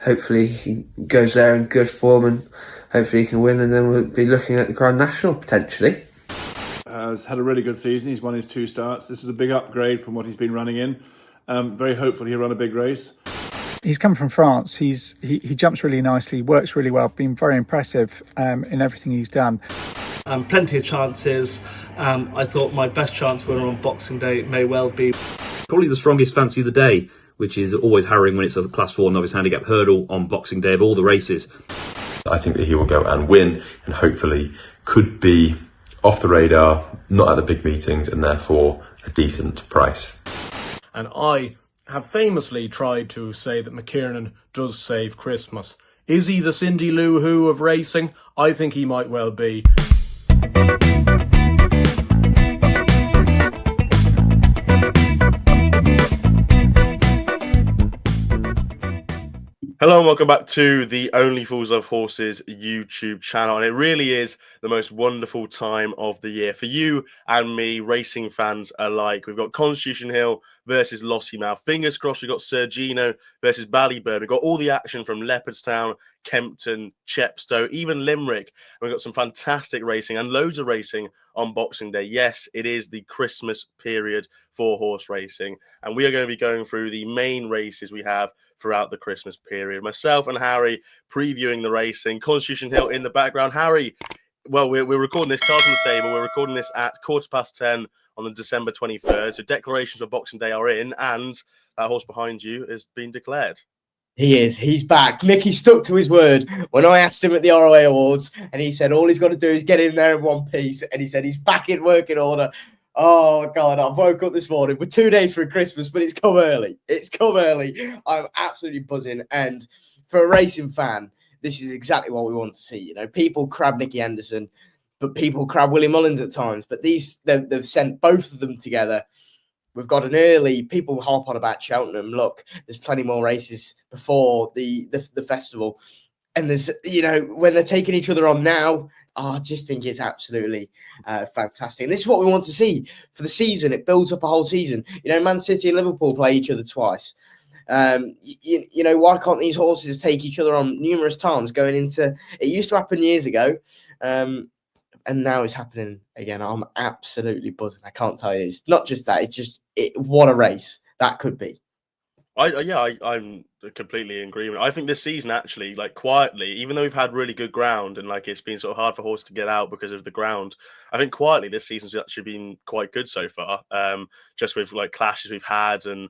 hopefully he goes there in good form and hopefully he can win, and then we'll be looking at the Grand National potentially. Has had a really good season. He's won his 2 starts. This is a big upgrade from what he's been running in. Very hopeful he'll run a big race. He's come from France. He jumps really nicely, works really well, been very impressive in everything he's done. Plenty of chances. I thought my best chance winner on Boxing Day may well be probably the strongest fancy of the day, which is always harrowing when it's a Class 4 novice handicap hurdle on Boxing Day of all the races. I think that he will go and win, and hopefully could be off the radar, not at the big meetings, and therefore a decent price. And I have famously tried to say that McKiernan does save Christmas. Is he the Cindy Lou Who of racing? I think he might well be. Hello and welcome back to the Only Fools of Horses YouTube channel, and it really is the most wonderful time of the year for you and me, racing fans alike. We've got Constitution Hill versus Lossiemouth. Fingers crossed, we've got Sergino versus Ballyburn. We've got all the action from Leopardstown, Kempton, Chepstow, even Limerick. And we've got some fantastic racing and loads of racing on Boxing Day. Yes, it is the Christmas period for horse racing, and we are going to be going through the main races we have throughout the Christmas period. Myself and Harry previewing the racing. Constitution Hill in the background. Harry, well, we're recording this, cards on the table. We're recording this at 10:15 on the December 23rd. So declarations for Boxing Day are in, and that horse behind you has been declared. He is. He's back. Mickey stuck to his word when I asked him at the ROA Awards, and he said all he's got to do is get in there in one piece, and he said he's back in working order. Oh, God, I woke up this morning with 2 days for Christmas, but it's come early. It's come early. I'm absolutely buzzing. And for a racing fan, this is exactly what we want to see. You know, people crab Nicky Anderson, but people crab Willie Mullins at times. But they've sent both of them together. We've got an early, people harp on about Cheltenham. Look, there's plenty more races before the festival. And there's, you know, when they're taking each other on now, I just think it's absolutely fantastic. And this is what we want to see for the season. It builds up a whole season. You know, Man City and Liverpool play each other twice. You know, why can't these horses take each other on numerous times going into... It used to happen years ago, and now it's happening again. I'm absolutely buzzing. I can't tell you. It's not just that. It's just, what a race that could be. I'm completely in agreement. I think this season actually, like quietly, even though we've had really good ground and like it's been sort of hard for horses to get out because of the ground, I think quietly this season's actually been quite good so far. Just with like clashes we've had and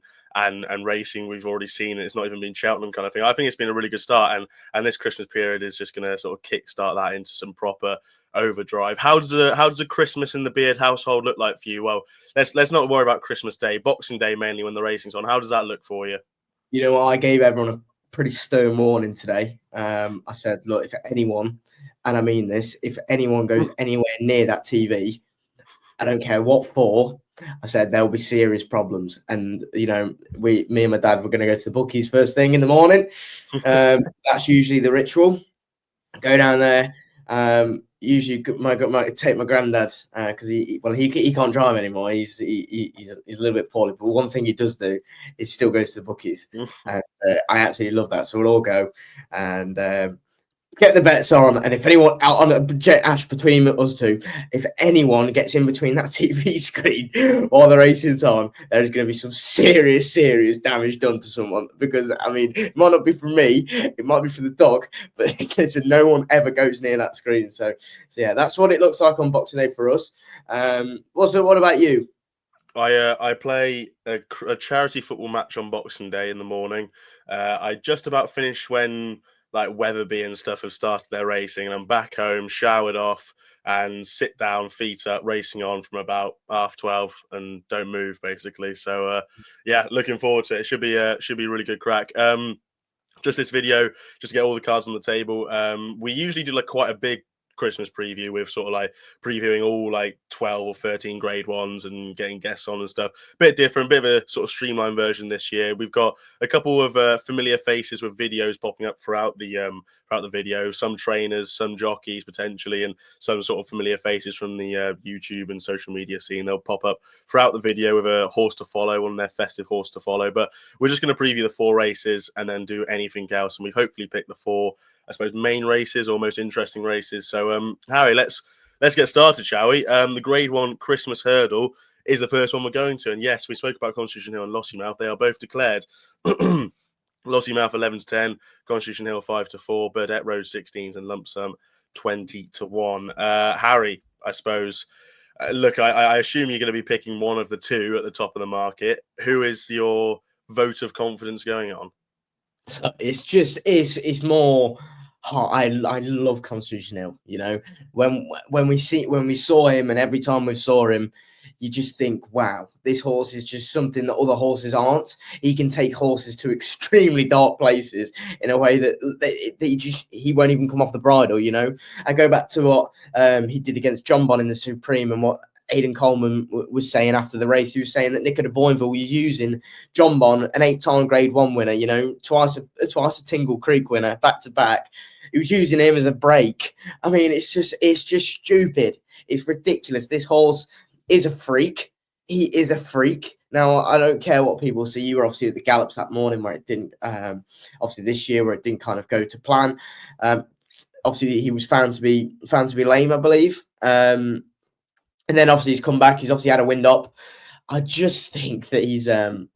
racing we've already seen, and it's not even been Cheltenham kind of thing. I think it's been a really good start, and this Christmas period is just going to sort of kickstart that into some proper overdrive. How does a Christmas in the Beard household look like for you? Well, let's not worry about Christmas Day, Boxing Day mainly when the racing's on. How does that look for you? You know what? I gave everyone a pretty stern warning today. I said, look, if anyone, and I mean this, if anyone goes anywhere near that TV, I don't care what for, I said there'll be serious problems. And, you know, me and my dad were going to go to the bookies first thing in the morning. That's usually the ritual. Go down there. Usually take my granddad because he can't drive anymore. He's a little bit poorly. But one thing he does do is still goes to the bookies. I absolutely love that. So we'll all go and get the bets on. And if anyone out on a jet ash between us two, if anyone gets in between that TV screen while the racing's on, there is going to be some serious damage done to someone. Because, I mean, it might not be for me, it might be for the dog, but listen, no one ever goes near that screen. So yeah, that's what it looks like on Boxing Day for us. What about you? I play a charity football match on Boxing Day in the morning. I just about finished when like Weatherby and stuff have started their racing, and I'm back home, showered off, and sit down, feet up, racing on from about 12:30 and don't move basically. So yeah, looking forward to it. It should be really good crack. Just this video, just to get all the cards on the table. We usually do like quite a big Christmas preview with sort of like previewing all like 12 or 13 grade ones and getting guests on and stuff. Bit different, bit of a sort of streamlined version this year. We've got a couple of familiar faces with videos popping up throughout the video. Some trainers, some jockeys potentially, and some sort of familiar faces from the YouTube and social media scene. They'll pop up throughout the video with a horse to follow, on their festive horse to follow. But we're just going to preview the 4 races and then do anything else. And we've hopefully picked the 4, I suppose, main races or most interesting races. So, Harry, let's get started, shall we? The Grade 1 Christmas Hurdle is the first one we're going to. And yes, we spoke about Constitution Hill and Lossiemouth. They are both declared. Lossiemouth 11-10, Constitution Hill 5-4, Burdett Road 16s, and lump sum 20-1. Harry, I suppose. Look, I assume you're going to be picking one of the 2 at the top of the market. Who is your vote of confidence going on? It's more. I love Constitution Hill. You know, when we saw him, and every time we saw him, you just think, wow, this horse is just something that other horses aren't. He can take horses to extremely dark places in a way that he won't even come off the bridle. You know, I go back to what he did against John Bon in the Supreme, and what Aidan Coleman was saying after the race. He was saying that Nicola Boinville was using John Bon, an 8-time Grade 1 winner, you know, twice a Tingle Creek winner, back to back. He was using him as a break. I mean, it's just stupid. It's ridiculous. This horse is a freak. He is a freak. Now, I don't care what people say. You were obviously at the Gallops that morning where it didn't, obviously this year where it didn't kind of go to plan. Obviously, he was found to be lame, I believe. And then obviously he's come back. He's obviously had a wind up. I just think that he's a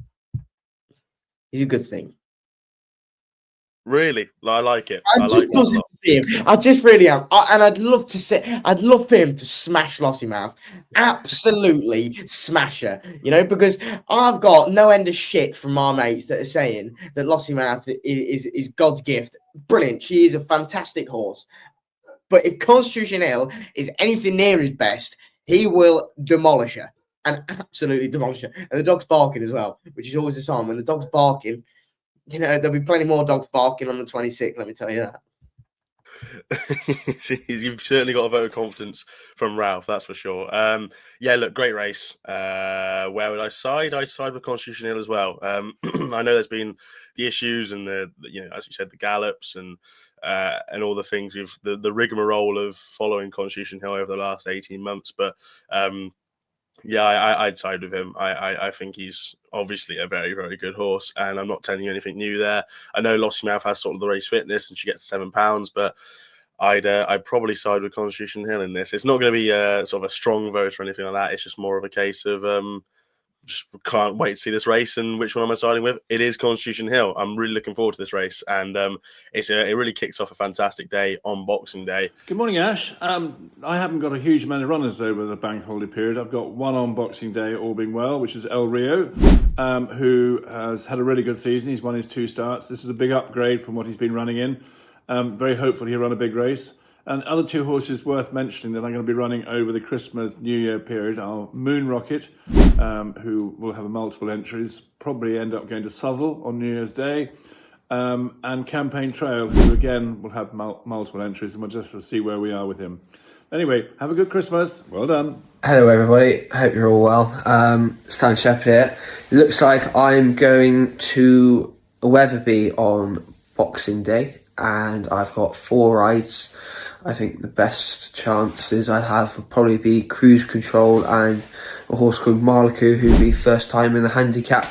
good thing. Really? I like it. I'm just buzzing to see him. I just really am. And I'd love for him to smash Lossiemouth. Absolutely smash her. You know, because I've got no end of shit from our mates that are saying that Lossiemouth is God's gift. Brilliant. She is a fantastic horse. But if Constitution Hill is anything near his best, he will demolish her. And absolutely demolish her. And the dog's barking as well, which is always a sign. When the dog's barking, you know, there'll be plenty more dogs barking on the 26th, let me tell you that. You've certainly got a vote of confidence from Ralph, that's for sure. Yeah, look, great race. Where would I side? I side with Constitution Hill as well. I know there's been the issues and the you know, as you said, the gallops and all the things with the rigmarole of following Constitution Hill over the last 18 months. But yeah, I'd side with him. I think he's obviously a very, very good horse, and I'm not telling you anything new there. I know Lossiemouth has sort of the race fitness, and she gets £7, but I'd probably side with Constitution Hill in this. It's not going to be sort of a strong vote or anything like that. It's just more of a case of just can't wait to see this race and which one am I siding with. It is Constitution Hill. I'm really looking forward to this race, and it really kicks off a fantastic day on Boxing Day. Good morning, Ash. I haven't got a huge amount of runners over the bank holiday period. I've got one on Boxing Day, all being well, which is El Rio, who has had a really good season. He's won his 2 starts. This is a big upgrade from what he's been running in. Very hopeful he'll run a big race. And other 2 horses worth mentioning that I'm going to be running over the Christmas New Year period are Moon Rocket, who will have multiple entries, probably end up going to Savills on New Year's Day, and Campaign Trail, who again will have multiple entries, and we'll just see where we are with him. Anyway, have a good Christmas. Well done. Hello everybody, I hope you're all well. Stan Sheppard here. It looks like I'm going to Weatherby on Boxing Day, and I've got 4 rides. I think the best chances I have would probably be Cruise Control and a horse called Marliku, who'd be first time in the handicap.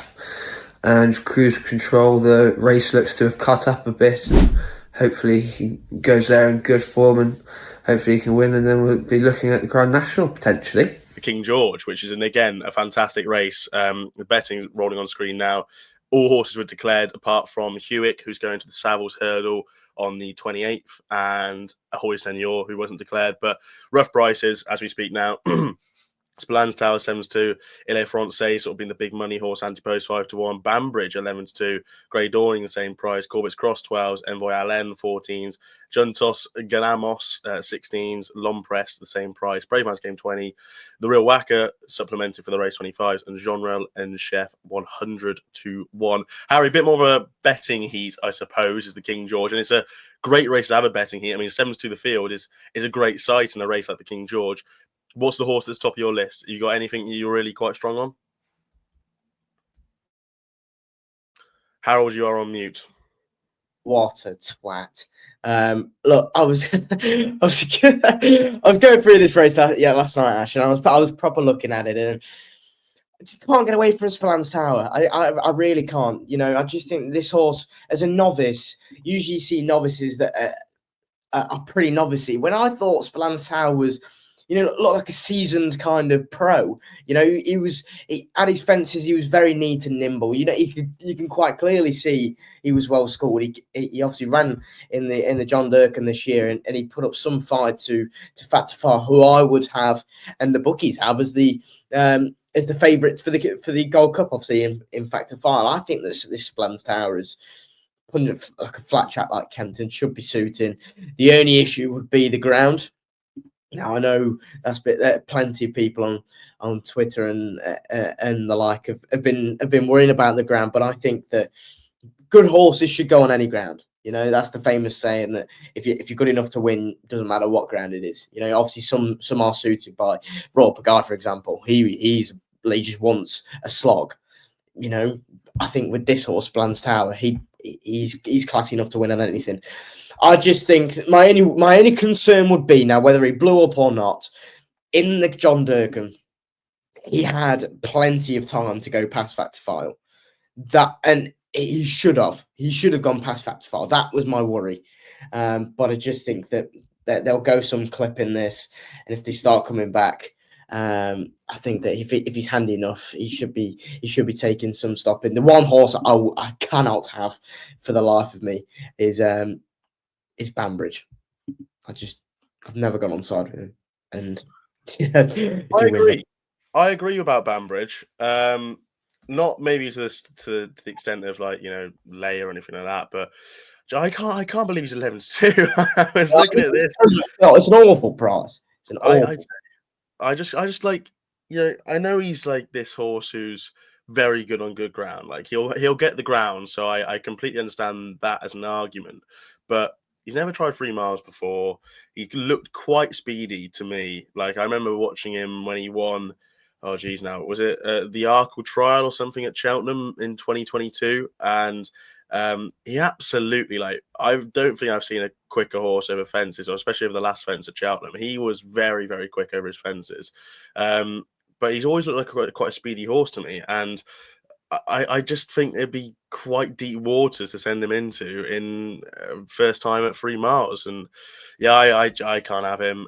And Cruise Control, the race looks to have cut up a bit. And hopefully he goes there in good form, and hopefully he can win, and then we'll be looking at the Grand National potentially. The King George, which is again a fantastic race. The betting rolling on screen now. All horses were declared apart from Hewick, who's going to the Savills Hurdle on the 28th, and a Ahoy Senior, who wasn't declared. But rough prices as we speak now. Spillans Tower 7-2, Ile Francais sort of being the big money horse, Antipost 5-1, Banbridge 11-2, Grey Dawning the same price, Corbett's Cross 12s, Envoy Allen 14s, Juntos Ganamos 16s, Lompress the same price, Brave Man's Game 20, The Real Whacker supplemented for the race 25s, and Jeanrel and Chef 100-1. Harry, a bit more of a betting heat, I suppose, is the King George, and it's a great race to have a betting heat. I mean, 7-2 the field is a great sight in a race like the King George. What's the horse that's top of your list? You got anything you're really quite strong on? Harold, you are on mute. What a twat. Look, I was I was going through this race last night, Ash, and I was proper looking at it, and I just can't get away from Spillans Tower. I really can't. You know, I just think this horse, as a novice, usually you see novices that are pretty novicey. When I thought Spillans Tower was, you know, looked like a seasoned kind of pro. You know, he at his fences, he was very neat and nimble. You know, you can quite clearly see he was well schooled. He obviously ran in the John Durkan this year, and he put up some fight to Factor Far, who I would have, and the bookies have as the favourite for the Gold Cup, obviously in Factor Far. I think this Spillans Tower is like a flat track like Kempton should be suiting. The only issue would be the ground. Now I know plenty of people on Twitter and the like have been worrying about the ground, but I think that good horses should go on any ground. You know, that's the famous saying that if you're good enough to win, it doesn't matter what ground it is. You know, obviously some are suited by Royal Pagaya, for example. He just wants a slog. You know, I think with this horse, Spillans Tower, he's classy enough to win on anything. I just think my only concern would be now whether he blew up or not in the John Durkan. He had plenty of time to go past Factor File. And he should have gone past Factor File. That was my worry. But I just think that they'll go some clip in this, and if they start coming back, I think that if he's handy enough, he should be taking some stopping. The one horse I cannot have for the life of me is Banbridge. I've never gone on side with him, and I agree about Banbridge. Not maybe to the extent of, like, you know, Leia or anything like that, but I can't believe he's 11-2. I was looking at this. No, it's an awful price. It's an awful. I just like, you know, I know he's like this horse who's very good on good ground. Like he'll get the ground, so I completely understand that as an argument, but he's never tried 3 miles before. He looked quite speedy to me. Like I remember watching him when he won. Oh geez, now was it the Arkle Trial or something at Cheltenham in 2022? And he absolutely, like, I don't think I've seen a quicker horse over fences, or especially over the last fence at Cheltenham. He was very, very quick over his fences. But he's always looked like quite a speedy horse to me, and I just think it'd be quite deep waters to send him into in first time at 3 miles. And yeah, I can't have him.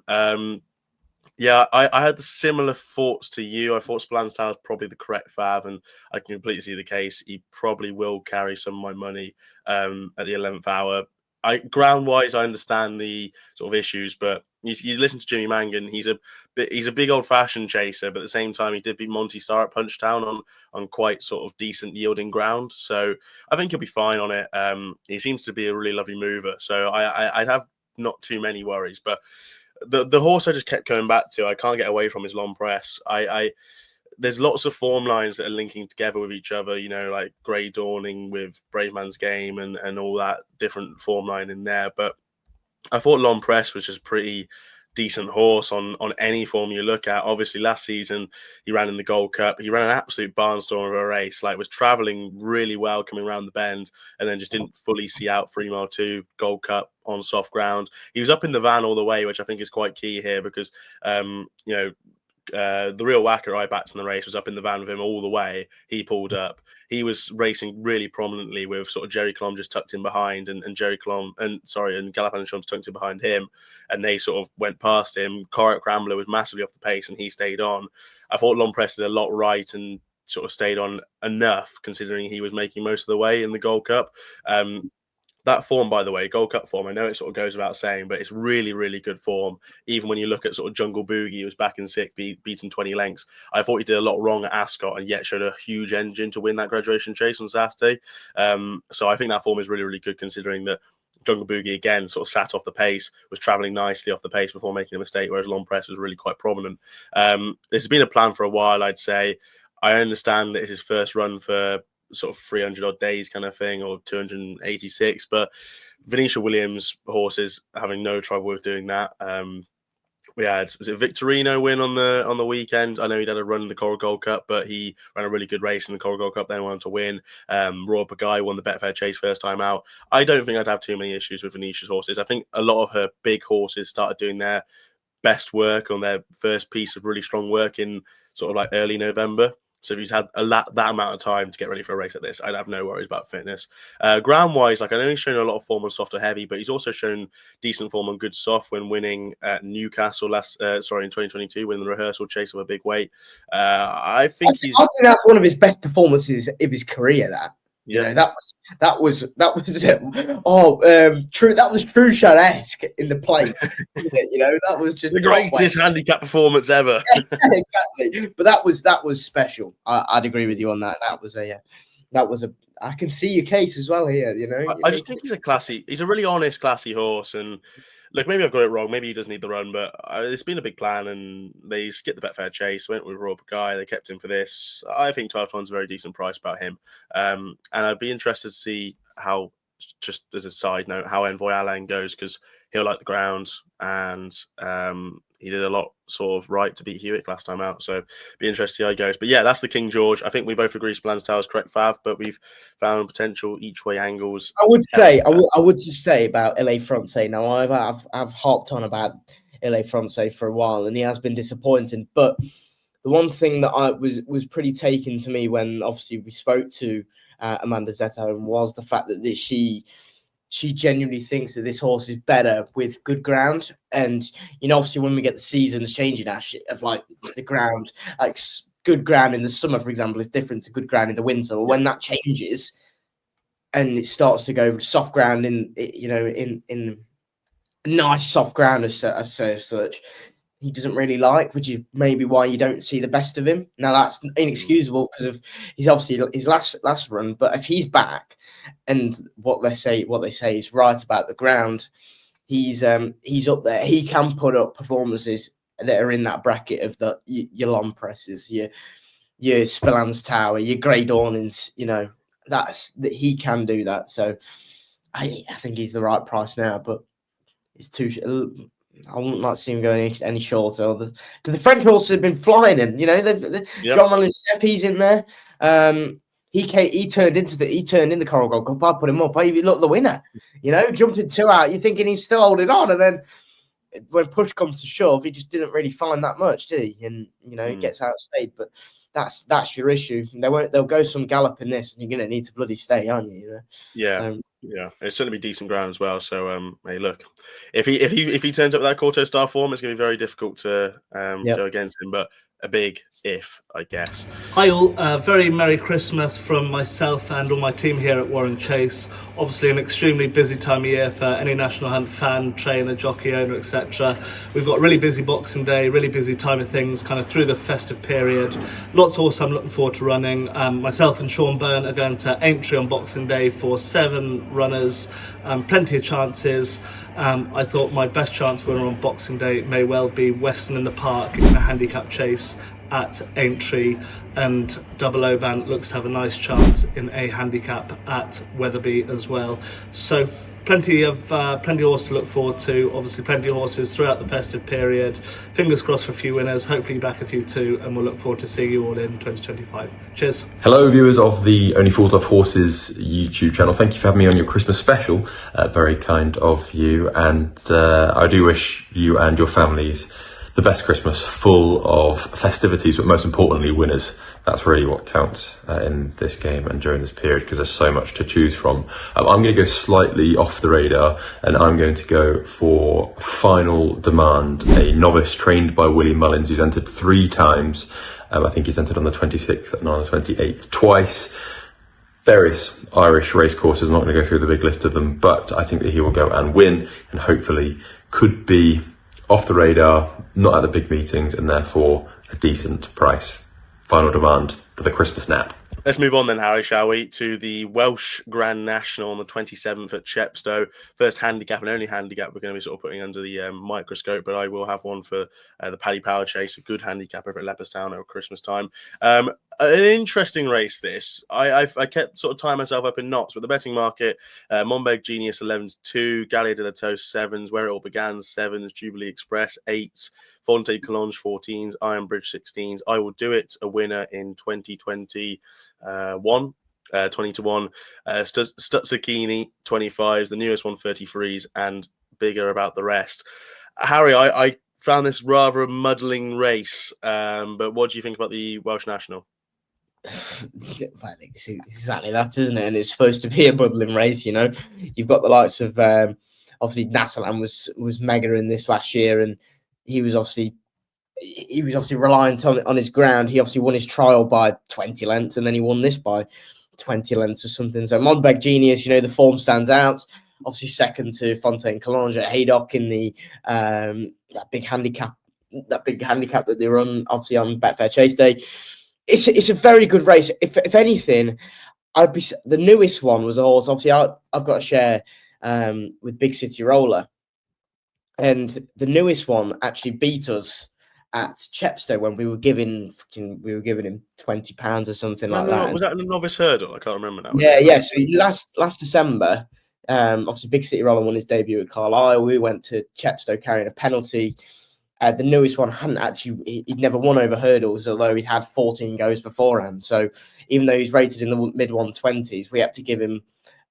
Yeah, I had the similar thoughts to you. I thought Spillans Tower is probably the correct fav, and I can completely see the case. He probably will carry some of my money at the 11th hour. Ground-wise, I understand the sort of issues, but you listen to Jimmy Mangan. He's a big old-fashioned chaser, but at the same time, he did beat Monty Star at Punchtown on quite sort of decent yielding ground. So I think he'll be fine on it. He seems to be a really lovely mover, so I'd have not too many worries, but. The horse I just kept going back to, I can't get away from, is Lompress. There's lots of form lines that are linking together with each other, you know, like Grey Dawning with Brave Man's Game and all that different form line in there. But I thought Lompress was just pretty decent horse on any form you look at. Obviously, last season he ran in the Gold Cup. He ran an absolute barnstorm of a race. Like, was traveling really well coming around the bend, and then just didn't fully see out 3 mile 2 Gold Cup on soft ground. He was up in the van all the way, which I think is quite key here because you know, the Real Whacker I backed in the race was up in the van with him all the way. He pulled up. He was racing really prominently with sort of Jerry Colomb just tucked in behind, and Jerry Colomb and Galopin and Shums tucked in behind him, and they sort of went past him. Corach Rambler was massively off the pace, and he stayed on. I thought Lompress did a lot right and sort of stayed on enough, considering he was making most of the way in the Gold Cup. that form, by the way, Gold Cup form, I know it sort of goes without saying, but it's really, really good form. Even when you look at sort of Jungle Boogie, he was back in sick, beaten 20 lengths. I thought he did a lot wrong at Ascot and yet showed a huge engine to win that graduation chase on Saturday. So I think that form is really, really good, considering that Jungle Boogie, again, sort of sat off the pace, was travelling nicely off the pace before making a mistake, whereas Long Press was really quite prominent. This has been a plan for a while, I'd say. I understand that it's his first run for sort of 300 odd days kind of thing, or 286, but Venetia Williams horses having no trouble with doing that. We had, was it Victorino win on the weekend? I know he'd had a run in the Coral Gold Cup, but he ran a really good race in the Coral Gold Cup, then went on to win. Royal Pagaille won the Betfair Chase first time out. I don't think I'd have too many issues with Venetia's horses. I think a lot of her big horses started doing their best work on their first piece of really strong work in sort of like early November. So if he's had that amount of time to get ready for a race like this, I'd have no worries about fitness. Ground-wise, like, I know he's shown a lot of form on soft or heavy, but he's also shown decent form on good soft when winning at Newcastle in 2022, winning the rehearsal chase of a big weight. I think that's one of his best performances of his career. You know, that was true. That was true Shad-esque in the plate. You know, that was just the greatest handicap performance ever. Yeah, exactly. But that was special. I'd agree with you on that. That was a. I can see your case as well here. You know, I just think he's a really honest, classy horse. And look, maybe I've got it wrong. Maybe he does need the run, but it's been a big plan, and they skipped the Betfair Chase, went with Royal Pagaille. They kept him for this. I think 12 to 1's a very decent price about him. And I'd be interested to see how, just as a side note, how Envoy Alain goes, because he'll like the ground, and he did a lot sort of right to beat Hewitt last time out. So be interested to see how he goes. But yeah, that's the King George. I think we both agree Splan's Tower is correct, Fav, but we've found potential each way angles. I would just say about LA Frontier. Now I've harped on about LA Frontier for a while, and he has been disappointing. But the one thing that I was pretty taken to me when obviously we spoke to Amanda Zetto was the fact that she genuinely thinks that this horse is better with good ground. And, you know, obviously when we get the seasons changing of like the ground, like good ground in the summer, for example, is different to good ground in the winter. But when that changes and it starts to go soft ground in nice soft ground as such, he doesn't really like, which is maybe why you don't see the best of him. Now that's inexcusable because of he's obviously his last run, but if he's back and what they say is right about the ground, he's up there. He can put up performances that are in that bracket of your Long Presses, your Spillans Tower, your Grey Dawnings. You know, that he can do that. So I think he's the right price now, but it's too. I wouldn't like to see him go any shorter. Because the French horses have been flying in. You know, Jean-Marie he's in there. He turned in the Coral Gold Cup. I put him up. He looked the winner. You know, jumping 2 out. You're thinking he's still holding on, and then when push comes to shove, he just didn't really find that much, did he? And you know, he gets outstayed. But that's your issue. They'll go some gallop in this, and you're going to need to bloody stay, aren't you? You know? Yeah. So, yeah, it's certainly be decent ground as well. So, hey, look, if he turns up with that Quarto Star form, it's going to be very difficult to go against him. But a big if, I guess. Hi all, very Merry Christmas from myself and all my team here at Warren Chase. Obviously an extremely busy time of year for any National Hunt fan, trainer, jockey, owner, etc. We've got a really busy Boxing Day, really busy time of things kind of through the festive period. Lots of horses I'm looking forward to running. Myself and Sean Byrne are going to Aintree on Boxing Day for 7 runners, plenty of chances. I thought my best chance winner on Boxing Day may well be Western in the Park in a handicap chase at Aintree, and Double Oban looks to have a nice chance in a handicap at Wetherby as well. So plenty of horses to look forward to. Obviously plenty of horses throughout the festive period. Fingers crossed for a few winners, hopefully back a few too, and we'll look forward to seeing you all in 2025. Cheers. Hello viewers of the Only Fools Love Horses YouTube channel. Thank you for having me on your Christmas special. Very kind of you, and I do wish you and your families the best Christmas, full of festivities, but most importantly, winners. That's really what counts in this game and during this period, because there's so much to choose from. I'm going to go slightly off the radar, and I'm going to go for Final Demand, a novice trained by Willie Mullins, who's entered 3 times. I think he's entered on the 26th and on the 28th twice. various Irish racecourses. I'm not going to go through the big list of them, but I think that he will go and win, and hopefully could be off the radar, not at the big meetings, and therefore a decent price. Final demand for the Christmas nap. Let's move on then, Harry, shall we, to the Welsh Grand National on the 27th at Chepstow. First handicap and only handicap we're going to be sort of putting under the microscope, but I will have one for the Paddy Power Chase, a good handicap over at Leopardstown over Christmas time. An interesting race, this. I kept sort of tying myself up in knots, but the betting market, Monbeg Genius 11s, 2, Gallia de la Toast 7s, Where It All Began 7s, Jubilee Express 8s, Fonte Collonges 14s, Iron Bridge 16s. I Will Do It, a winner in 2021, 20 to 1. Stutzakini 25s, the newest one 33s, and bigger about the rest. Harry, I found this rather a muddling race, but what do you think about the Welsh National? Well, it's exactly that, isn't it? And it's supposed to be a muddling race, you know. You've got the likes of obviously Nassalam was mega in this last year, and he was obviously reliant on his ground. He obviously won his trial by 20 lengths, and then he won this by 20 lengths or something. So Monbeg Genius, you know, the form stands out. Obviously second to Fontaine Collonges at Haydock in the that big handicap that they run obviously on Betfair Chase Day. It's a very good race. If anything, the newest one was a horse. Obviously, I've got a share with Big City Roller, and the newest one actually beat us at Chepstow when we were giving him £20 or something like that. Was that a novice hurdle? I can't remember now. Yeah. So last December, obviously Big City Roller won his debut at Carlisle. We went to Chepstow carrying a penalty. The newest one he'd never won over hurdles, although he'd had 14 goes beforehand. So even though he's rated in the mid 120s, we had to give him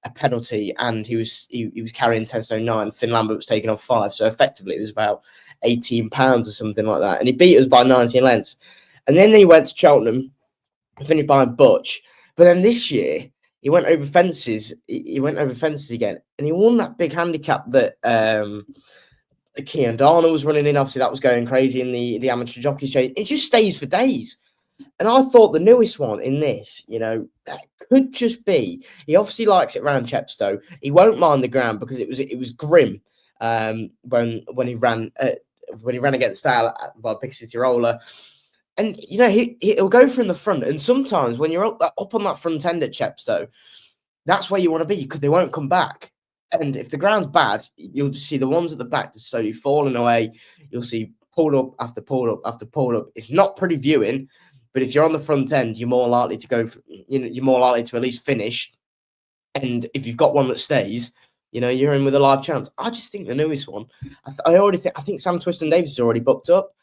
a penalty, and he was carrying 10.09. Finn Lambert was taking off 5, so effectively it was about £18 or something like that, and he beat us by 19 lengths. And then he went to Cheltenham, finished behind Butch. But then this year he went over fences. He went over fences again, and he won that big handicap that the Kean Darnell was running in. Obviously, that was going crazy in the amateur jockeys chase. It just stays for days. And I thought the newest one in this, you know, that could just be. He obviously likes it round Chepstow. He won't mind the ground because it was grim when he ran against Style by Big City Roller. And you know he'll go from the front. And sometimes when you're up on that front end at Chepstow, that's where you want to be because they won't come back. And if the ground's bad, you'll just see the ones at the back just slowly falling away. You'll see pulled up after pulled up after pulled up. It's not pretty viewing, but if you're on the front end, you're more likely to go. You're more likely to at least finish. And if you've got one that stays, you know you're in with a live chance. I just think the newest one. I think Sam Twiston Davis is already booked up,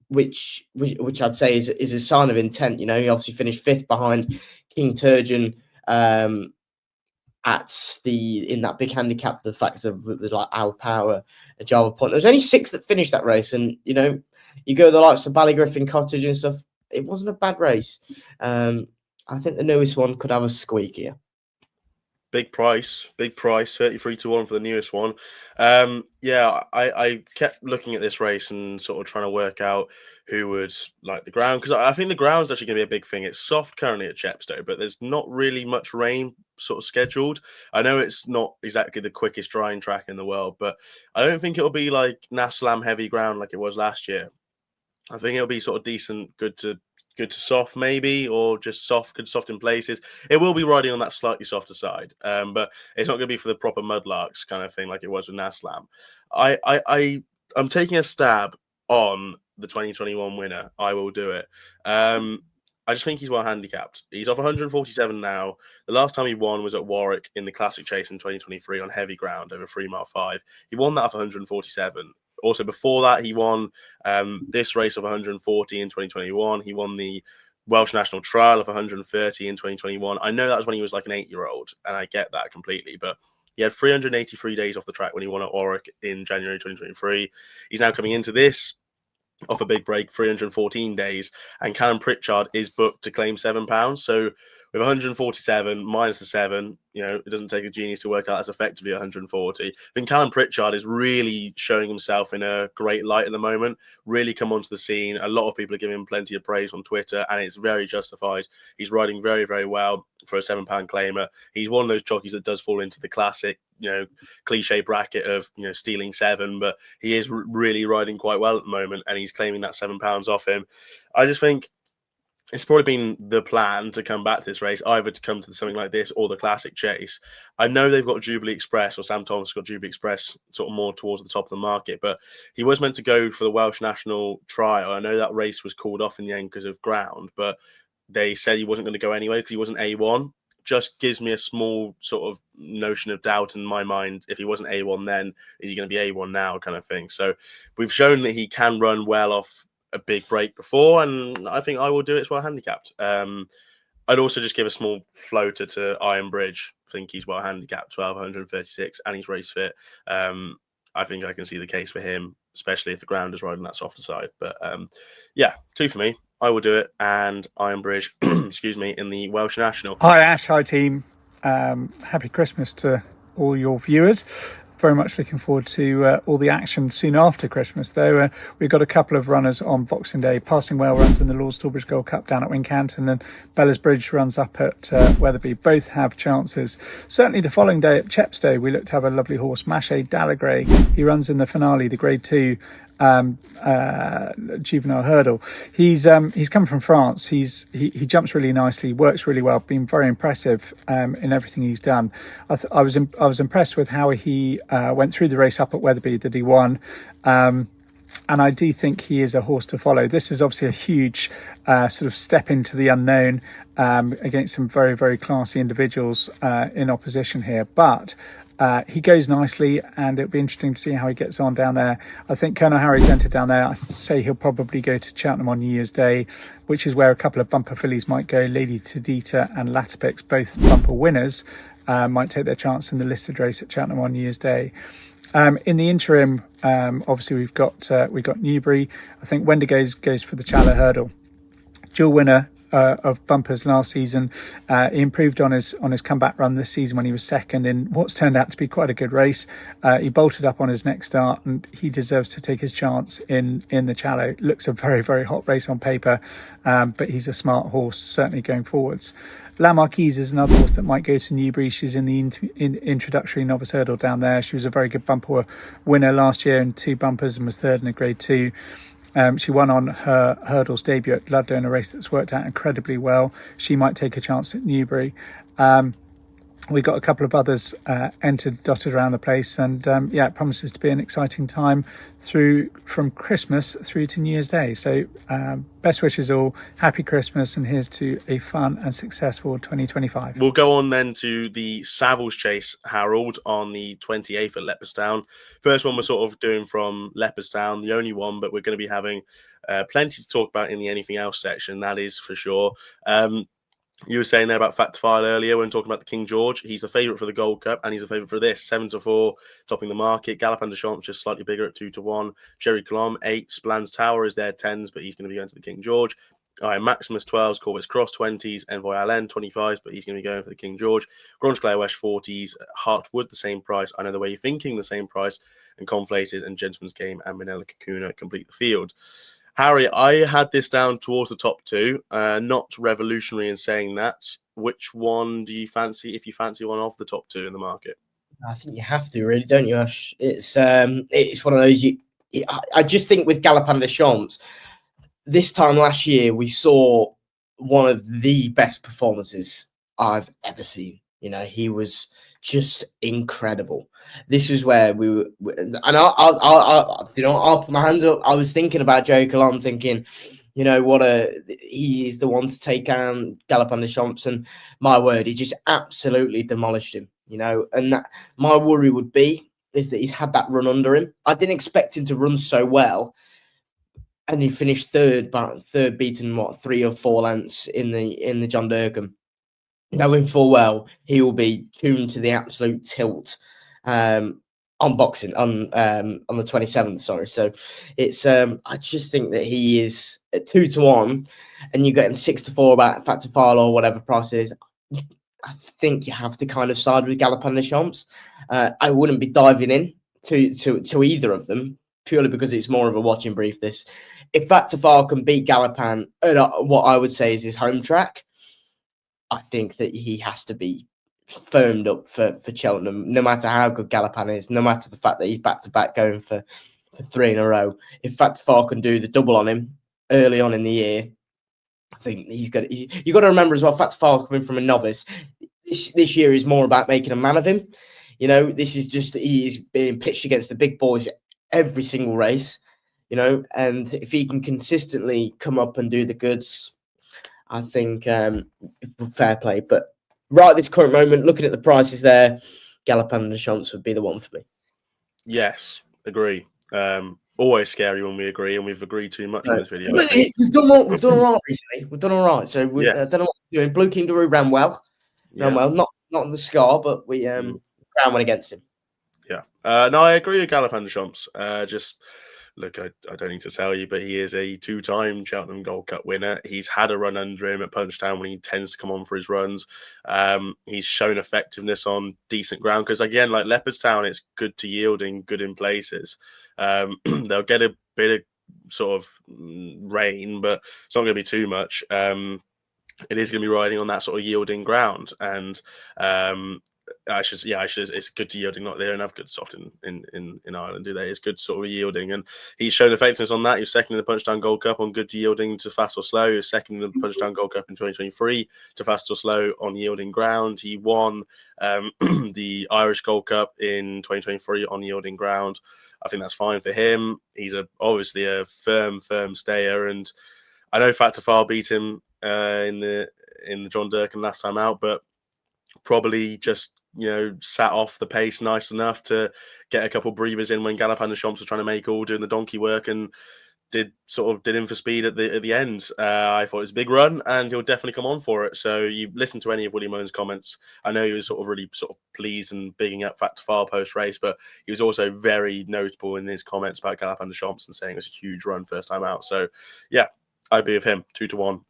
which I'd say is a sign of intent. You know, he obviously finished 5th behind King Turgeon. In that big handicap, the facts of like Our Power, a Java Point. There was only 6 that finished that race, and you know, you go the likes of Ballygriffin Cottage and stuff. It wasn't a bad race. I think the newest one could have a squeak here. Big price, 33 to 1 for the newest one. I kept looking at this race and sort of trying to work out who would like the ground, because I think the ground's actually going to be a big thing. It's soft currently at Chepstow, but there's not really much rain sort of scheduled. I know it's not exactly the quickest drying track in the world, but I don't think it'll be like Nassalam heavy ground like it was last year. I think it'll be sort of decent, good to soft maybe, or just soft, good soft in places. It will be riding on that slightly softer side, but it's not going to be for the proper mudlarks kind of thing like it was with Nassalam. I'm taking a stab on the 2021 winner. I Will Do It. I just think he's well handicapped. He's off 147 now. The last time he won was at Warwick in the Classic Chase in 2023 on heavy ground over 3 mile 5. He won that off 147. Also, before that, he won this race of 140 in 2021. He won the Welsh National Trial of 130 in 2021. I know that was when he was like an 8-year-old, and I get that completely, but he had 383 days off the track when he won at Warwick in January 2023. He's now coming into this off a big break, 314 days, and Callum Pritchard is booked to claim £7. So with 147 minus the 7, it doesn't take a genius to work out that's effectively 140. I think Callum Pritchard is really showing himself in a great light at the moment, really come onto the scene. A lot of people are giving him plenty of praise on Twitter, and it's very justified. He's riding very, very well for a £7 claimer. He's one of those jockeys that does fall into the classic, cliche bracket of, stealing 7, but he is really riding quite well at the moment, and he's claiming that £7 off him. I just think it's probably been the plan to come back to this race, either to come to something like this or the Classic Chase. I know they've got Jubilee Express, or Sam Thomas got Jubilee Express sort of more towards the top of the market, but he was meant to go for the Welsh National Trial. I know that race was called off in the end because of ground, but they said he wasn't going to go anyway because he wasn't A1. Just gives me a small sort of notion of doubt in my mind. If he wasn't A1 then, is he going to be A1 now, kind of thing. So we've shown that he can run well off a big break before, and I think I will do it as well handicapped. I'd also just give a small floater to Iron Bridge. I think he's well handicapped, 1236, and he's race fit. I think I can see the case for him, especially if the ground is riding that softer side. But yeah, 2 for me. I will do it, and Iron Bridge, excuse me, in the Welsh National. Hi Ash, hi team. Happy Christmas to all your viewers. Very much looking forward to all the action soon after Christmas, though. We've got a couple of runners on Boxing Day. Passing Well runs in the Lord Stallbridge Gold Cup down at Wincanton, and Bella's Bridge runs up at Wetherby. Both have chances. Certainly the following day at Chepstow, we look to have a lovely horse, Mache Dallagray. He runs in the finale, the Grade 2 juvenile hurdle. He's come from France. He jumps really nicely, works really well, been very impressive in everything he's done. I was impressed with how he went through the race up at Wetherby, that he won. And I do think he is a horse to follow. This is obviously a huge sort of step into the unknown against some very, very classy individuals in opposition here. But he goes nicely, and it'll be interesting to see how he gets on down there. I think Colonel Harry's entered down there. I'd say he'll probably go to Cheltenham on New Year's Day, which is where a couple of bumper fillies might go. Lady Tadita and Latipix, both bumper winners, might take their chance in the listed race at Cheltenham on New Year's Day. In the interim, obviously we've got Newbury. I think Wendigo goes for the Challow Hurdle. Dual winner of bumpers last season. He improved on his comeback run this season when he was second in what's turned out to be quite a good race. He bolted up on his next start, and he deserves to take his chance in the Challow. Looks a very, very hot race on paper, but he's a smart horse, certainly going forwards. La Marquise is another horse that might go to Newbury. She's in the introductory novice hurdle down there. She was a very good bumper winner last year in 2 bumpers and was third in a Grade 2. She won on her hurdles debut at Ludlow in a race that's worked out incredibly well. She might take a chance at Newbury. We've got a couple of others dotted around the place, and it promises to be an exciting time from Christmas through to New Year's Day. So best wishes all, happy Christmas, and here's to a fun and successful 2025. We'll go on then to the Savills Chase, Harold, on the 28th at Leopardstown. First one we're sort of doing from Leopardstown, the only one, but we're going to be having plenty to talk about in the anything else section, that is for sure. You were saying there about Fact to File earlier when talking about the King George. He's the favourite for the Gold Cup, and he's a favourite for this. 7-4, topping the market. Galopin de Champs just slightly bigger at 2-1. Cherry Colombe 8. Splan's Tower is their 10s, but he's going to be going to the King George. All right, Maximus 12s, Corvus Cross 20s, Envoy Allen 25s, but he's going to be going for the King George. Grange Clare Wesh 40s, Hartwood the same price. I know the way you're thinking, the same price. And Conflated and Gentleman's Game and Manila Kakuna complete the field. Harry, I had this down towards the top 2. Not revolutionary in saying that. Which one do you fancy, if you fancy one of the top 2 in the market? I think you have to, really, don't you, Ash? It's one of those. I just think with Galopin de Champs, this time last year we saw one of the best performances I've ever seen. He was just incredible. This was where we were, and I'll put my hands up. I was thinking about Joe Colombe, thinking, he is the one to take down Galopin de Champs, and my word, he just absolutely demolished him. And that, my worry would be is that he's had that run under him. I didn't expect him to run so well, and he finished third, beaten 3 or 4 lengths in the John Durham. Knowing full well he will be tuned to the absolute tilt. on boxing on the 27th. Sorry, so it's I just think that he is at 2-1, and you're getting 6-4 about Factor File or whatever price is. I think you have to kind of side with Galopin Des Champs. I wouldn't be diving in to either of them purely because it's more of a watching brief. This, if Factor File can beat Galopin at what I would say is his home track, I think that he has to be firmed up for Cheltenham, no matter how good Galopin is, no matter the fact that he's back-to-back going for 3 in a row. If Factor File can do the double on him early on in the year, I think he's got. You've got to remember as well, Factor File coming from a novice. This year is more about making a man of him. You know, this is just he's being pitched against the big boys every single race. You know, and if he can consistently come up and do the goods, I think fair play. But right at this current moment, looking at the prices there, Galopin Des Champs would be the one for me. Yes, agree. Always scary when we agree, and we've agreed too much on this video. We've done all right recently. We've done all right. So I don't know what we're doing. Blue King Daru ran well. Not on the scar, but we crown one against him. Yeah. No, I agree with Galopin Des Champs. Just look, I don't need to tell you, but he is a 2-time Cheltenham Gold Cup winner. He's had a run under him at Punchtown when he tends to come on for his runs. He's shown effectiveness on decent ground because, again, like Leopardstown, it's good to yielding, good in places. They'll get a bit of sort of rain, but it's not going to be too much. It is going to be riding on that sort of yielding ground, and it's good to yielding. Not they don't have good soft in Ireland, do they? It's good sort of yielding, and he's shown effectiveness on that. He was second in the Punchdown Gold Cup on good to yielding to fast or slow. He was second in the Punchdown Gold Cup in 2023 to fast or slow on yielding ground. He won the Irish Gold Cup in 2023 on yielding ground. I think that's fine for him. He's obviously a firm stayer, and I know Factor File beat him in the John Durkan last time out, but probably just sat off the pace nice enough to get a couple breathers in when Galopin Des Champs was trying to make all doing the donkey work, and did him for speed at the end. I thought it was a big run, and he'll definitely come on for it. So you listen to any of Willie Mullins' comments. I know he was really pleased and bigging up Factor File post race, but he was also very notable in his comments about Galopin Des Champs and saying it was a huge run first time out. So yeah, I'd be with him. 2-1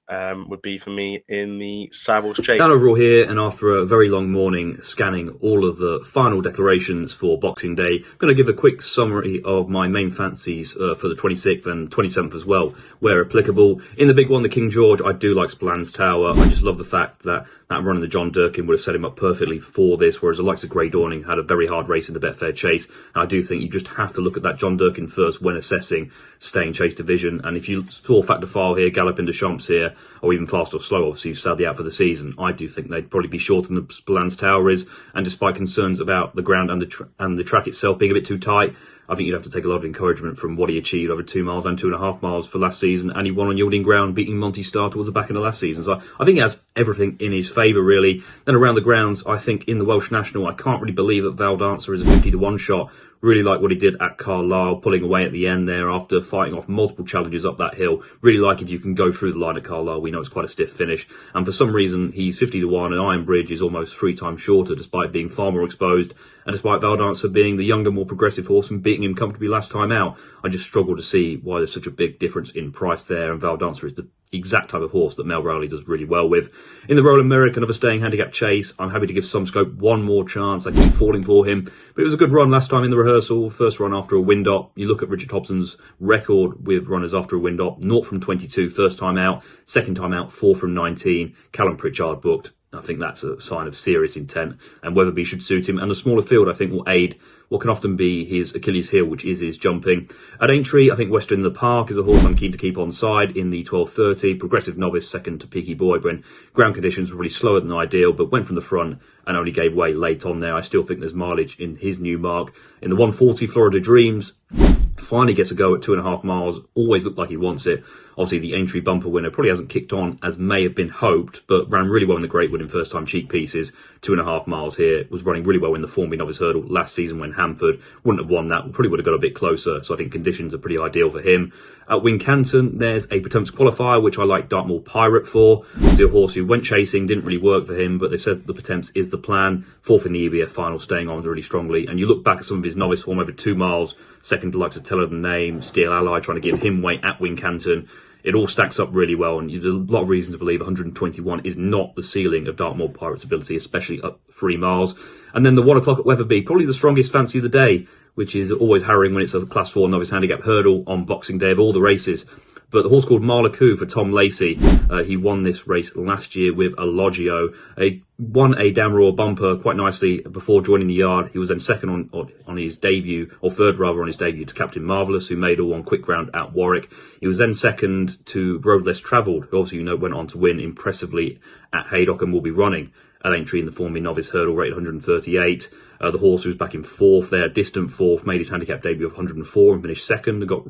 would be for me in the Savills chase. Dan overall here, and after a very long morning scanning all of the final declarations for Boxing Day, I'm going to give a quick summary of my main fancies for the 26th and 27th as well, where applicable. In the big one, the King George, I do like Spillane Tower. I just love the fact that run in the John Durkan would have set him up perfectly for this, whereas the likes of Grey Dawning had a very hard race in the Betfair Chase. And I do think you just have to look at that John Durkan first when assessing staying Chase division. And if you saw Factor File here, Galopin Des Champs here, or even Fast or Slow, obviously sadly out for the season, I do think they'd probably be shorter than the Spillane Tower is. And despite concerns about the ground and the track itself being a bit too tight, I think you'd have to take a lot of encouragement from what he achieved over 2 miles and 2.5 miles for last season, and he won on yielding ground, beating Monty Star towards the back end of last season. So I think he has everything in his favour, really. Then around the grounds, I think in the Welsh National, I can't really believe that Val Dancer is a 50-1 shot. Really like what he did at Carlisle, pulling away at the end there after fighting off multiple challenges up that hill. Really like if you can go through the line at Carlisle. We know it's quite a stiff finish. And for some reason, he's 50-1, and Iron Bridge is almost 3 times shorter, despite being far more exposed. And despite Val Dancer being the younger, more progressive horse and beating him comfortably last time out, I just struggle to see why there's such a big difference in price there. And Val Dancer is the exact type of horse that Mel Rowley does really well with. In the Roland Merrick, another staying handicap chase, I'm happy to give Some Scope one more chance. I keep falling for him, but it was a good run last time in the rehearsal. First run after a wind-up. You look at Richard Hobson's record with runners after a wind-up: 0 from 22 first time out, second time out 4 from 19. Callum Pritchard booked. I think that's a sign of serious intent, and Weatherby should suit him. And the smaller field, I think, will aid what can often be his Achilles heel, which is his jumping. At Aintree, I think Western in the Park is a horse I'm keen to keep on side in the 12:30. Progressive Novice second to Peaky Boy when ground conditions were really slower than ideal, but went from the front and only gave way late on there. I still think there's mileage in his new mark. In the 140, Florida Dreams finally gets a go at 2.5 miles. Always looked like he wants it. Obviously, the Aintree bumper winner probably hasn't kicked on as may have been hoped, but ran really well in the Great Wood in first-time cheek pieces. 2.5 miles here. Was running really well in the Formby Novice Hurdle last season when hampered. Wouldn't have won that. Probably would have got a bit closer. So I think conditions are pretty ideal for him. At Wincanton, there's a Potemps qualifier, which I like Dartmoor Pirate for. It's a horse who went chasing, didn't really work for him, but they said the Potemps is the plan. Fourth in the EBF final, staying on really strongly. And you look back at some of his novice form over 2 miles, second to likes of Tell Her the Name, Steel Ally, trying to give him weight at Wincanton. It all stacks up really well, and there's a lot of reason to believe 121 is not the ceiling of Dartmoor Pirate's ability, especially up 3 miles. And then the 1 o'clock at Wetherby, probably the strongest fancy of the day, which is always harrowing when it's a Class 4 novice handicap hurdle on Boxing Day of all the races. But the horse called Marlaku for Tom Lacey, he won this race last year with a Logio. He won a Damroor bumper quite nicely before joining the yard. He was then second on his debut, or third rather on his debut, to Captain Marvellous, who made all on quick round at Warwick. He was then second to Road Less Travelled, who obviously went on to win impressively at Haydock and will be running at Aintree in the Formby Novice Hurdle, rated 138. The horse who was back in fourth there, distant fourth, made his handicap debut of 104 and finished second and got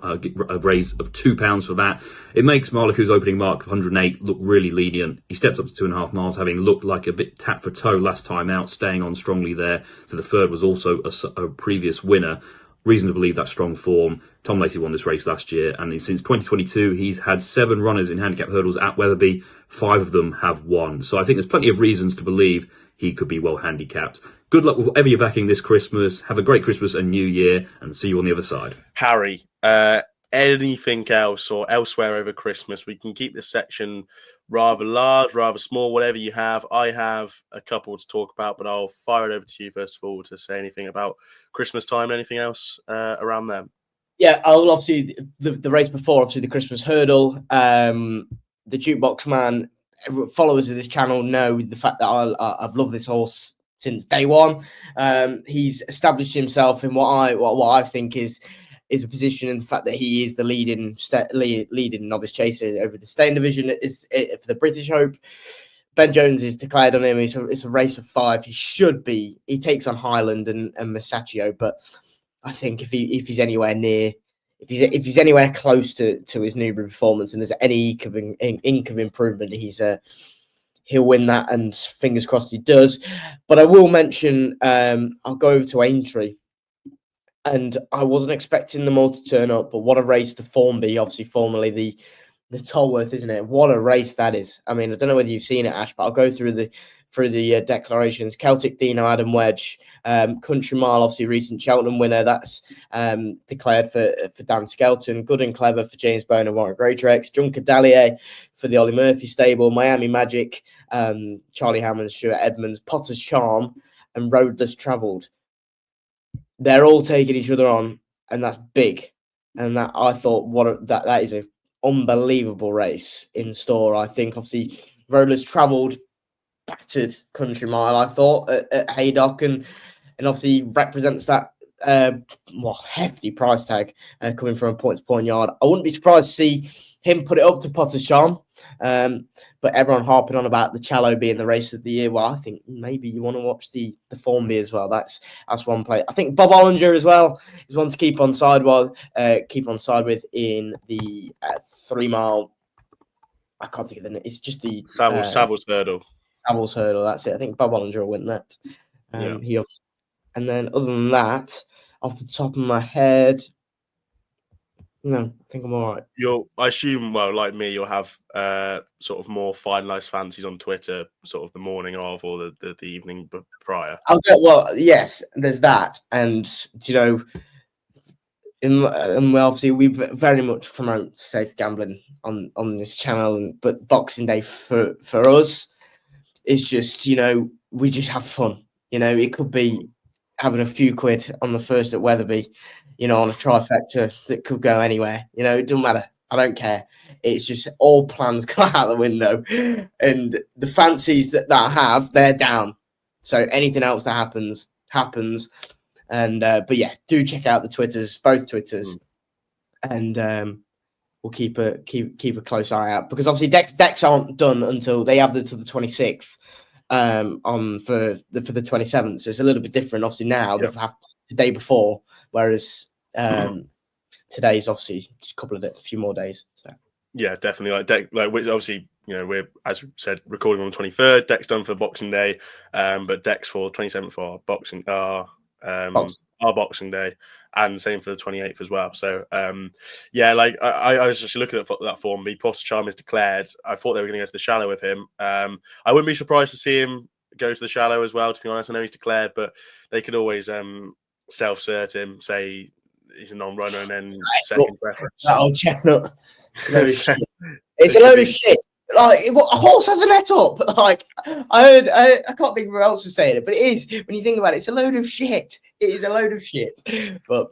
a raise of £2 for that. It makes Marlaku's opening mark of 108 look really lenient. He steps up to 2.5 miles, having looked like a bit tap for toe last time out, staying on strongly there. So the third was also a previous winner. Reason to believe that strong form. Tom Lacey won this race last year, and since 2022, he's had 7 runners in handicap hurdles at Wetherby. 5 of them have won. So I think there's plenty of reasons to believe he could be well handicapped. Good luck with whatever you're backing this Christmas. Have a great Christmas and New Year, and see you on the other side. Harry, anything else or elsewhere over Christmas? We can keep this section rather large, rather small, whatever you have. I have a couple to talk about, but I'll fire it over to you first of all to say anything about Christmas time. Anything else around them? Yeah, I'll obviously the race before, obviously the Christmas hurdle. The Jukebox Man, followers of this channel know the fact that I've loved this horse since day one. He's established himself in what I think is a position, in the fact that he is the leading novice chaser over the staying division is for the British Hope. Ben Jones is declared on him. It's a race of 5. He takes on Highland and Masaccio, but I think if he's anywhere near, if he's anywhere close to his Newbury performance, and there's any ink of improvement, he'll win that, and fingers crossed he does. But I will mention, I'll go over to Aintree, and I wasn't expecting them all to turn up, but what a race to Formby, obviously formerly the Tolworth, isn't it? What a race that is. I mean, I don't know whether you've seen it, Ash, but I'll go through the declarations. Celtic Dino, Adam Wedge, Country Mile, obviously recent Cheltenham winner. That's declared for Dan Skelton. Good and Clever for James Bone and Warren Greatrex. Junker Dallier for the Olly Murphy stable. Miami Magic, Charlie Hammond, Stuart Edmonds, Potter's Charm, and Road Less Travelled. They're all taking each other on, and that's big. And that, I thought, that is a unbelievable race in store. I think obviously Road Less Travelled battered Country Mile, I thought, at Haydock, and obviously represents that hefty price tag coming from a point-to-point yard. I wouldn't be surprised to see him put it up to Potter's Charm, but everyone harping on about the Challow being the race of the year. Well, I think maybe you want to watch the Formby as well. That's one play. I think Bob Ollinger as well is one to keep on side with in the 3 mile. I can't think of the name. It's just the Savills hurdle. Savills hurdle. That's it. I think Bob Ollinger will win that. And then other than that, off the top of my head, no, I think I'm all right. I assume, well, like me, you'll have sort of more finalised fancies on Twitter, sort of the morning of or the evening prior. Yes, there's that, and and obviously we very much promote safe gambling on this channel, but Boxing Day for us is just we just have fun. It could be having a few quid on the first at Wetherby, on a trifecta that could go anywhere. It doesn't matter. I don't care. It's just all plans go out the window, and the fancies that I have, they're down. So anything else that happens. And but yeah, do check out the Twitters, both Twitters, and we'll keep a close eye out, because obviously decks aren't done until they have to the 26th. For the 27th, so it's a little bit different. Obviously now they've had the day before, whereas today's obviously just a few more days. So Yeah, definitely. Which obviously, we're, as we said, recording on the 23rd. Deck's done for Boxing Day, but Deck's for 27th for our Boxing Day, and same for the 28th as well. So, I was just looking at that form. Potter Charm is declared. I thought they were going to go to the Shallow with him. I wouldn't be surprised to see him go to the Shallow as well. To be honest, I know he's declared, but they could always self-cert him, say he's a non-runner, and then second preference. That old chestnut. It's a load of shit. Like, a horse has a net up. Like, I can't think of who else is saying it, but it is. When you think about it, it's a load of shit. It is a load of shit. But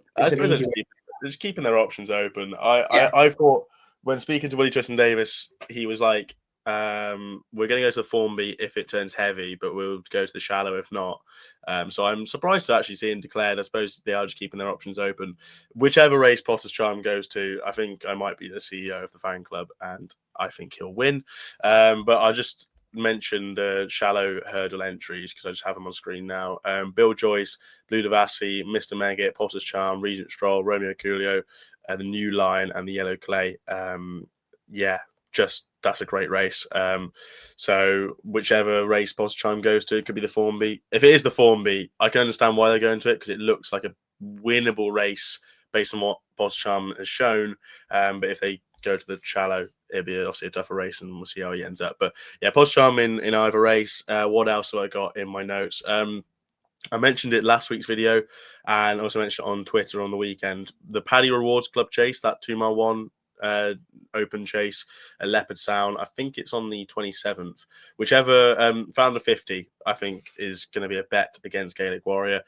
just keeping their options open. I thought when speaking to Willie Twiston-Davis, he was like, we're going to go to the Formby if it turns heavy, but we'll go to the Shallow if not. So I'm surprised to actually see him declared. I suppose they are just keeping their options open. Whichever race Potter's Charm goes to, I think I might be the CEO of the fan club, and I think he'll win. But I'll just mention the Shallow hurdle entries because I just have them on screen now. Bill Joyce, Blue Devassi, Mr. Megget, Potter's Charm, Regent Stroll, Romeo Coolio, the New Line, and the Yellow Clay. That's a great race. So whichever race Potter's Charm goes to, it could be the Formby. If it is the Formby, I can understand why they're going to it because it looks like a winnable race based on what Potter's Charm has shown. But if they go to the Shallow, it'll be obviously a tougher race, and we'll see how he ends up. But yeah, Potter's Charm in either race. What else have I got in my notes? I mentioned it last week's video, and also mentioned it on Twitter on the weekend. The Paddy Rewards Club Chase, that 2 mile 1 open chase at Leopard Sound. I think it's on the 27th. Whichever Founder 50, I think, is going to be a bet against Gaelic Warrior.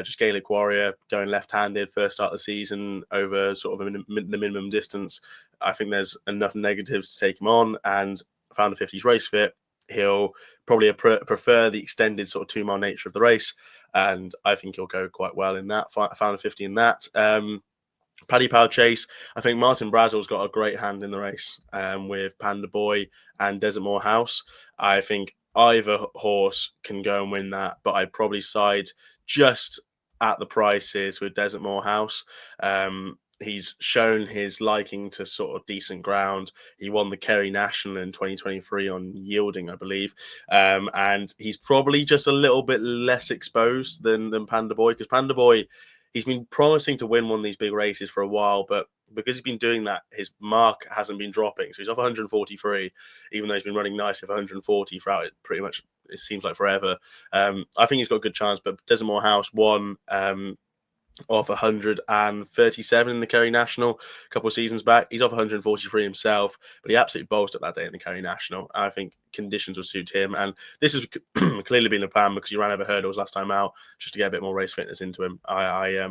Just Gaelic Warrior going left-handed first start of the season over sort of the minimum distance. I think there's enough negatives to take him on, and Founder 50's race fit. He'll probably prefer the extended sort of 2 mile nature of the race, and I think he'll go quite well in that. Founder 50 in that. Paddy Power Chase, I think Martin Brazel's got a great hand in the race with Panda Boy and Desert Moor House. I think either horse can go and win that, but I'd probably side just at the prices with Desert Moor House. He's shown his liking to sort of decent ground. He won the Kerry National in 2023 on yielding, I believe. And he's probably just a little bit less exposed than Panda Boy, because Panda Boy, he's been promising to win one of these big races for a while, but because he's been doing that, his mark hasn't been dropping. So he's off 143, even though he's been running nicely for 140 throughout it pretty much, it seems like forever. I think he's got a good chance, but Desert Moor House won off 137 in the Kerry National a couple of seasons back. He's off 143 himself, but he absolutely bolstered that day in the Kerry National. I think conditions will suit him, and this has clearly been a plan because he ran over hurdles last time out just to get a bit more race fitness into him. I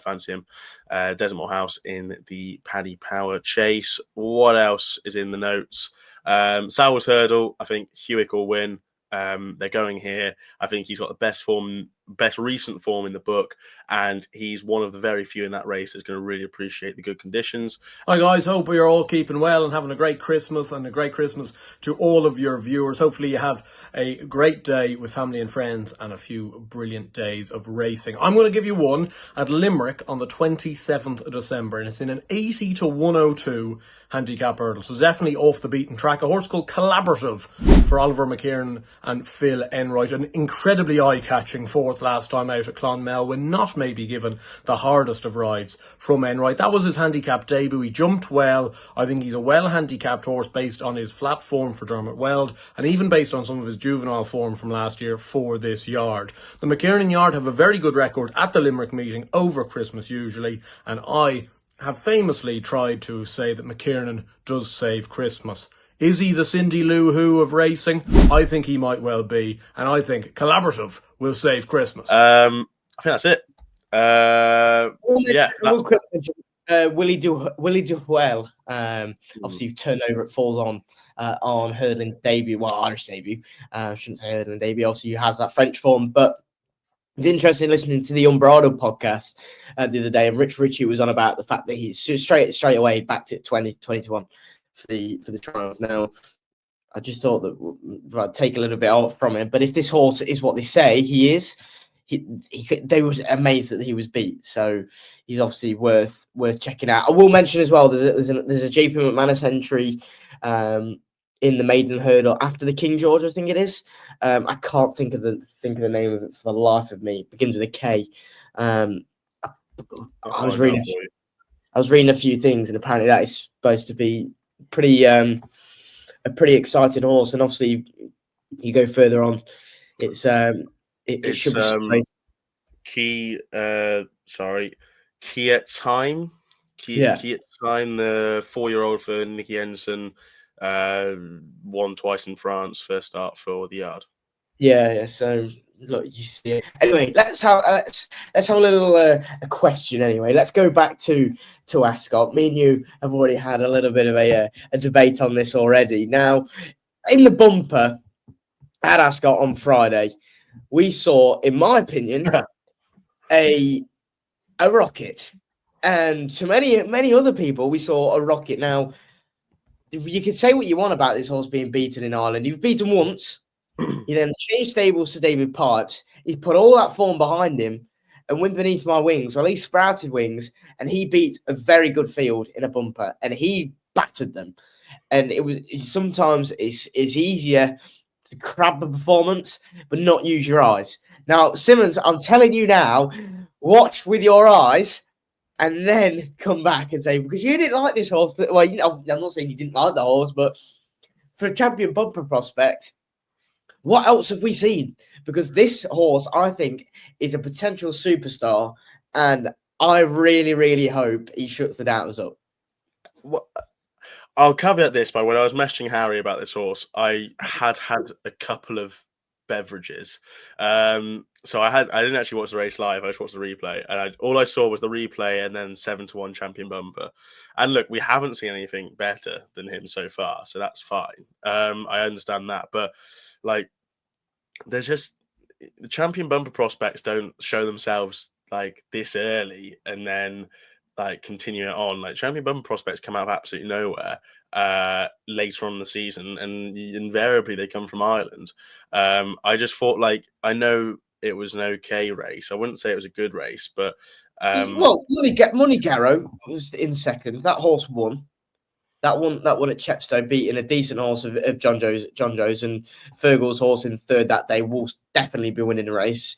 fancy him. Desert Moor House in the Paddy Power Chase. What else is in the notes? Savills hurdle, I think Hewitt will win. They're going here. I think he's got the best recent form in the book, and he's one of the very few in that race that's going to really appreciate the good conditions. Hi guys, hope you're all keeping well and having a great Christmas, and a great Christmas to all of your viewers. Hopefully you have a great day with family and friends and a few brilliant days of racing. I'm going to give you one at Limerick on the 27th of December, and it's in an 80 to 102 handicap hurdle, so definitely off the beaten track. A horse called Collaborative for Oliver McKiernan and Phil Enright, an incredibly eye-catching fourth last time out at Clonmel, when not maybe given the hardest of rides from Enright. That was his handicap debut. He jumped well. I think he's a well-handicapped horse based on his flat form for Dermot Weld, and even based on some of his juvenile form from last year for this yard. The McKiernan yard have a very good record at the Limerick meeting over Christmas usually, and I have famously tried to say that McKiernan does save Christmas. Is he the Cindy Lou Who of racing? I think he might well be, and I think Collaborative will save Christmas. I think that's it. Willie do well. Obviously, turnover it falls on hurdling debut, well, Irish debut. I shouldn't say hurdling debut. Obviously, he has that French form, but it's interesting listening to the Unbridled podcast the other day, and Richie was on about the fact that he's straight away backed it 2021 for the triumph. Now, I just thought that I'd take a little bit off from him, but if this horse is what they say he is, they were amazed that he was beat. So he's obviously worth checking out. I will mention as well. There's a JP McManus entry in the maiden hurdle after the King George, I think it is. I can't think of the name of it for the life of me. It begins with a K. I was reading a few things, and apparently that is supposed to be pretty a pretty exciting horse. And obviously, you go further on, it should be Key Time. Key Time, the 4-year-old for Nicky Henderson, won twice in France, first start for the yard. Yeah. So look, you see it. Anyway, let's have a little a question. Anyway, let's go back to Ascot. Me and you have already had a little bit of a debate on this already. Now, in the bumper at Ascot on Friday, we saw, in my opinion, a rocket, and to many other people, we saw a rocket. Now, you can say what you want about this horse being beaten in Ireland. You've beaten once. He then changed stables to David Pipes. He's put all that form behind him and went beneath my wings. Well, he sprouted wings and he beat a very good field in a bumper and he battered them. And it was sometimes it's easier to crab the performance, but not use your eyes. Now, Simmons, I'm telling you now, watch with your eyes and then come back and say, because you didn't like this horse, but well, I'm not saying you didn't like the horse, but for a champion bumper prospect, what else have we seen? Because this horse, I think, is a potential superstar, and I really, really hope he shuts the doubters up. Well, I'll caveat this by when I was messaging Harry about this horse, I had a couple of beverages. So I didn't actually watch the race live. I just watched the replay, and all I saw was the replay and then 7-1 champion bumper. And look, we haven't seen anything better than him so far, so that's fine. I understand that, but like, there's just the champion bumper prospects don't show themselves like this early and then like continue it on. Like, champion bumper prospects come out of absolutely nowhere later on in the season, and invariably they come from Ireland. I just thought, like, I know it was an okay race. I wouldn't say it was a good race, but well, Money Garrow was in second. That horse won. That one at Chepstow, beating a decent horse of John Joe's, and Fergal's horse in third that day will definitely be winning the race.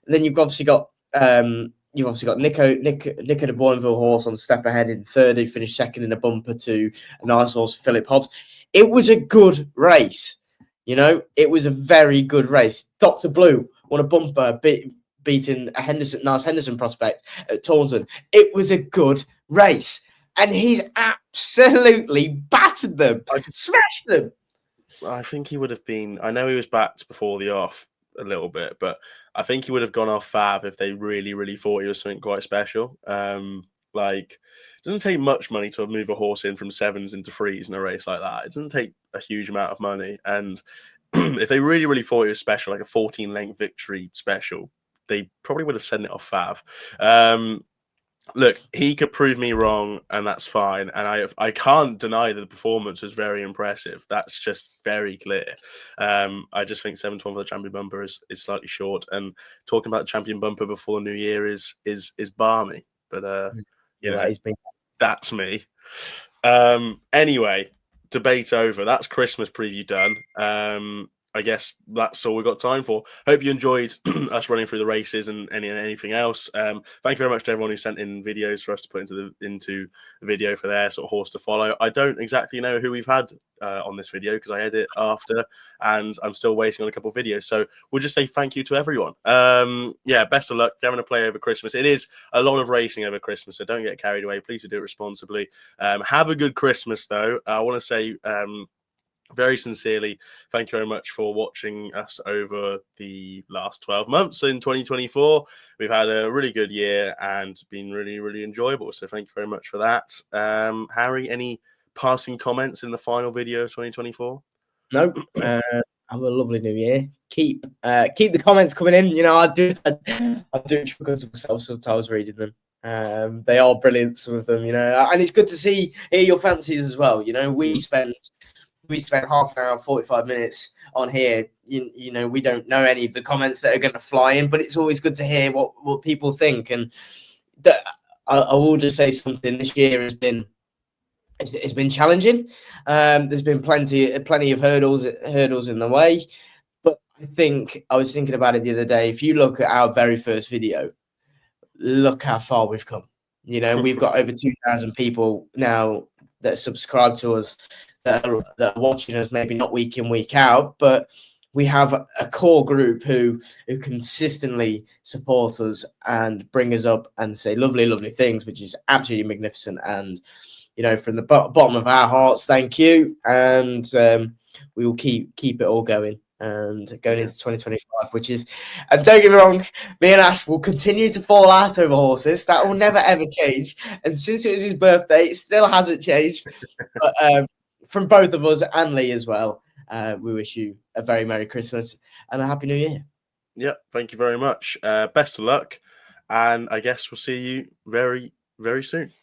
And then you've obviously got Nico de Bourneville horse on step ahead in third. He finished second in a bumper to a nice horse, Philip Hobbs. It was a good race. It was a very good race. Dr. Blue won a bumper, beating a nice Henderson prospect at Taunton. It was a good race. And he's absolutely battered them, smashed them. I think he would have been. I know he was backed before the off a little bit, but I think he would have gone off fab if they really, really thought he was something quite special. Like, it doesn't take much money to move a horse in from sevens into threes in a race like that. It doesn't take a huge amount of money. And if they really, really thought it was special, like a 14-length victory special, they probably would have sent it off fab. Look, he could prove me wrong, and that's fine. And I can't deny that the performance was very impressive. That's just very clear. I just think 7-1 for the champion bumper is slightly short. And talking about the champion bumper before the new year is balmy. But that's me. Anyway, debate over. That's Christmas preview done. I guess that's all we've got time for. Hope you enjoyed us running through the races and anything else. Thank you very much to everyone who sent in videos for us to put into the video for their sort of horse to follow. I don't exactly know who we've had on this video because I edit after, and I'm still waiting on a couple of videos. So we'll just say thank you to everyone. Best of luck. If you're having a play over Christmas, it is a lot of racing over Christmas, so don't get carried away. Please do it responsibly. Have a good Christmas, though. I want to say very sincerely, thank you very much for watching us over the last 12 months in 2024. We've had a really good year and been really, really enjoyable. So thank you very much for that. Harry, any passing comments in the final video of 2024? No. Have a lovely new year. Keep the comments coming in. I do struggle to myself sometimes reading them. They are brilliant, some of them, and it's good to hear your fancies as well. We spent half an hour, 45 minutes on here, you know, we don't know any of the comments that are going to fly in, but it's always good to hear what people think. And I will just say something. This year has been, it's been challenging. There's been plenty of hurdles in the way, but I think I was thinking about it the other day. If you look at our very first video, look how far we've come. You know, we've got over 2,000 people now that subscribe to us, that are watching us, maybe not week in, week out, but we have a core group who consistently support us and bring us up and say lovely, lovely things, which is absolutely magnificent. And, you know, from the bottom of our hearts, thank you. And we will keep it all going. And going into 2025, which is, and don't get me wrong, me and Ash will continue to fall out over horses. That will never ever change. And since it was his birthday, it still hasn't changed. But from both of us and Lee as well, we wish you a very Merry Christmas and a Happy New Year. Yeah, thank you very much. Best of luck, and I guess we'll see you very, very soon.